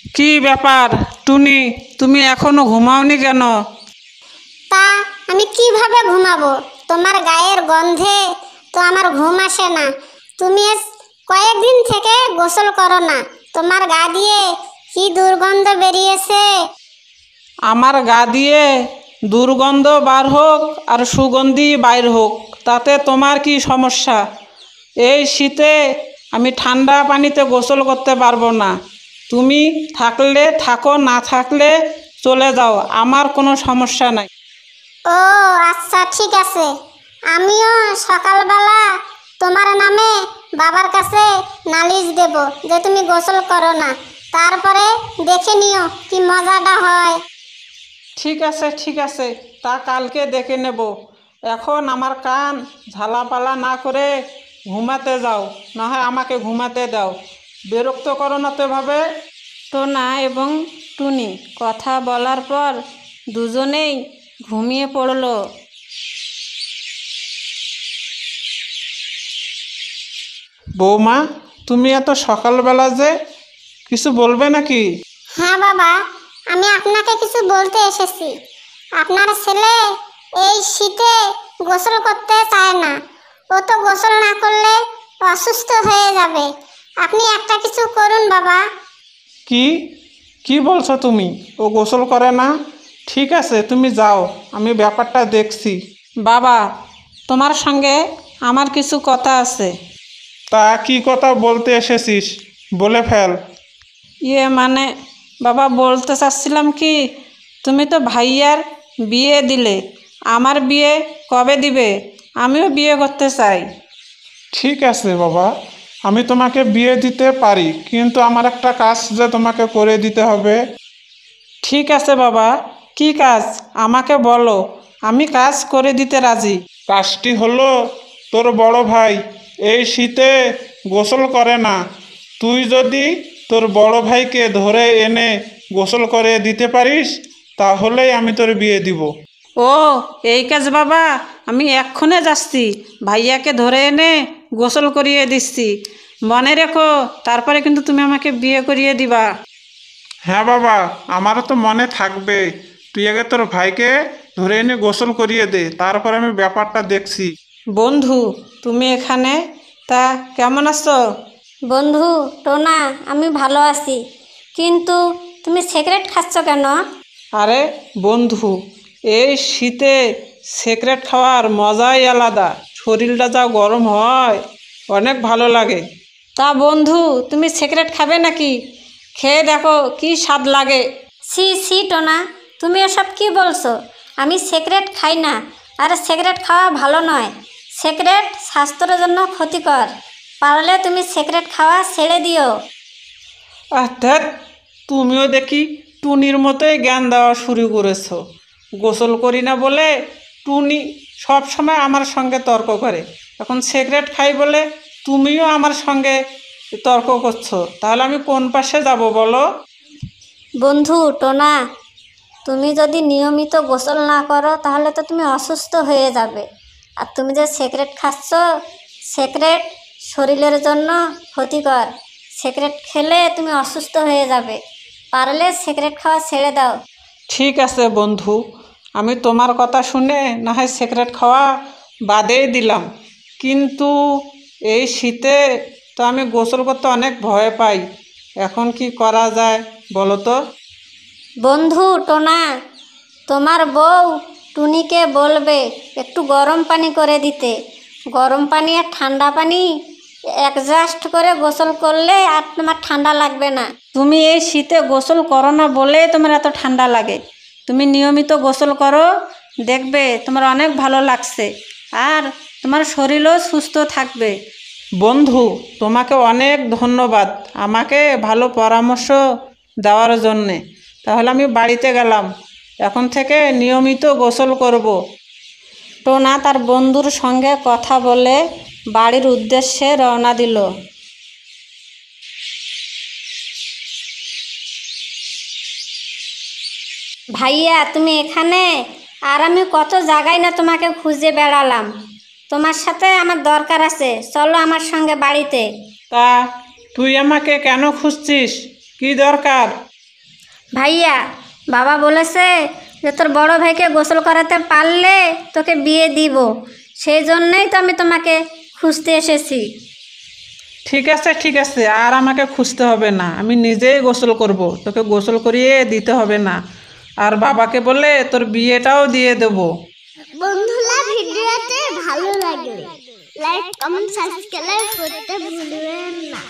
কি ব্যাপার টুনি, তুমি এখনো ঘুমাওনি কেন? তা আমি কিভাবে ঘুমাবো? তোমার গায়ের গন্ধে তো আমার ঘুম আসে না। তুমি কয়েকদিন থেকে গোসল করো না, তোমার গা দিয়ে কি দুর্গন্ধ বেরিয়েছে। আমার গা দিয়ে দুর্গন্ধ বার হোক আর সুগন্ধি বাইর হোক, তাতে তোমার কি সমস্যা? এই শীতে আমি ঠান্ডা পানিতে গোসল করতে পারবো না। তুমি থাকলে থাকো, না থাকলে চলে যাও, আমার কোনো সমস্যা নাই। ও আচ্ছা, ঠিক আছে। আমিও সকালবেলা তোমার নামে বাবার কাছে নালিশ দেব যে তুমি গোসল করো না, তারপরে দেখে নিও কি মজাটা হয়। ঠিক আছে, ঠিক আছে, তা কালকে দেখে নেব। এখন আমার কান ঝালাপালা না করে ঘুমাতে যাও, না হয় আমাকে ঘুমাতে দাও। বিরক্ত করো না তো এভাবে। টোনা এবং টুনি কথা বলার পর দুজনেই ঘুমিয়ে পড়ল। বৌমা, তুমি এত সকালবেলা যে, কিছু বলবে নাকি? হ্যাঁ বাবা, আমি আপনাকে কিছু বলতে এসেছি। আপনার ছেলে এই শীতে গোসল করতে চায় না। ও তো গোসল না করলে অসুস্থ হয়ে যাবে। আপনি একটা কিছু করুন বাবা। কি কি বলছো তুমি? ও গোসল করে না? ঠিক আছে, তুমি যাও, আমি ব্যাপারটা দেখছি। বাবা, তোমার সঙ্গে আমার কিছু কথা আছে। তা কি কথা বলতে এসেছিস? বলে ফেল। মানে বাবা, বলতে চাচ্ছিলাম কি, তুমি তো ভাইয়ার বিয়ে দিলে, আমার বিয়ে কবে দিবে? আমিও বিয়ে করতে চাই। ঠিক আছে বাবা, আমি তোমাকে বিয়ে দিতে পারি, কিন্তু আমার একটা কাজ যে তোমাকে করে দিতে হবে। ঠিক আছে বাবা, কি কাজ আমাকে বলো, আমি কাজ করে দিতে রাজি। কাজটি হলো, তোর বড় ভাই এই শীতে গোসল করে না। তুই যদি তোর বড় ভাইকে ধরে এনে গোসল করে দিতে পারিস, তাহলেই আমি তোর বিয়ে দিব। ও, এই কাজ বাবা, আমি এক্ষণে যাচ্ছি, ভাইয়াকে ধরে এনে গোসল করিয়ে দিচ্ছি। মনে রেখো, তারপরে কিন্তু তুমি আমাকে বিয়ে করিয়ে দিবা। হ্যাঁ বাবা, আমারও তো মনে থাকবে। তুই আগে তোর ভাইকে ধরে এনে গোসল করিয়ে দে, তারপর আমি ব্যাপারটা দেখছি। বন্ধু, তুমি এখানে, তা কেমন আছো? বন্ধু টোনা, আমি ভালো আছি, কিন্তু তুমি সিগারেট খাচ্ছ কেন? আরে বন্ধু, এই শীতে সিগারেট খাওয়ার মজাই আলাদা। শরীরটা যা গরম হয়, অনেক ভালো লাগে। তা বন্ধু, তুমি সিগারেট খাবে নাকি? খেয়ে দেখো কি স্বাদ লাগে। সি সি টোনা, তুমি এসব কি বলছো? আমি সিগারেট খাই না, আর সিগারেট খাওয়া ভালো নয়। সিগারেট স্বাস্থ্যের জন্য ক্ষতিকর। পারলে তুমি সিগারেট খাওয়া ছেড়ে দিও। অর্থাৎ তুমিও দেখি টুনির মতোই জ্ঞান দেওয়া শুরু করেছো। গোসল করি না বলে টুনি সব সময় আমার সঙ্গে তর্ক করে, এখন সিগারেট খাই বলে তুমিও আমার সঙ্গে তর্ক করছো। তাহলে আমি কোন পাশে যাব বলো? বন্ধু টোনা, তুমি যদি নিয়মিত গোসল না করো তাহলে তো তুমি অসুস্থ হয়ে যাবে। আর তুমি যে সিগারেট খাচ্ছ, সিগারেট শরীরের জন্য ক্ষতিকর। সিগারেট খেলে তুমি অসুস্থ হয়ে যাবে। পারলে সিগারেট খাওয়া ছেড়ে দাও। ঠিক আছে বন্ধু, আমি তোমার কথা শুনে না হয় সিগারেট খাওয়া বাদেই দিলাম, কিন্তু এই শীতে তো আমি গোসল করতে অনেক ভয় পাই। এখন কি করা যায় বলো তো? বন্ধু টোনা, তোমার বউ টুনিকে বলবে একটু গরম পানি করে দিতে। গরম পানি আর ঠান্ডা পানি অ্যাডজাস্ট করে গোসল করলে আর তোমার ঠান্ডা লাগবে না। তুমি এই শীতে গোসল করো না বলে তোমার এত ঠান্ডা লাগে। তুমি নিয়মিত গোসল করো, দেখবে তোমার অনেক ভালো লাগছে, আর তোমার শরীরও সুস্থ থাকবে। বন্ধু, তোমাকে অনেক ধন্যবাদ আমাকে ভালো পরামর্শ দেওয়ার জন্যে। তাহলে আমি বাড়িতে গেলাম, এখন থেকে নিয়মিত গোসল করব। টোনা তার বন্ধুর সঙ্গে কথা বলে বাড়ির উদ্দেশ্যে রওনা দিল। ভাইয়া তুমি এখানে? আর আমি কত জায়গায় না তোমাকে খুঁজে বেড়ালাম। তোমার সাথে আমার দরকার আছে, চলো আমার সঙ্গে বাড়িতে। তা তুই আমাকে কেন খুঁজছিস? কি দরকার? ভাইয়া, বাবা বলেছে যে তোর বড় ভাইকে গোসল করাতে পারলে তোকে বিয়ে দিব, সেই জন্যই তো আমি তোমাকে খুঁজতে এসেছি। ঠিক আছে, আর আমাকে খুঁজতে হবে না, আমি নিজেই গোসল করব, তোকে গোসল করিয়ে দিতে হবে না। আর বাবাকে বলে তোর বিয়েটাও দিয়ে দেবো। বন্ধুরা, ভিডিওতে ভালো লাগলে লাইক কমেন্ট সাবস্ক্রাইব করতে ভুলবেন না।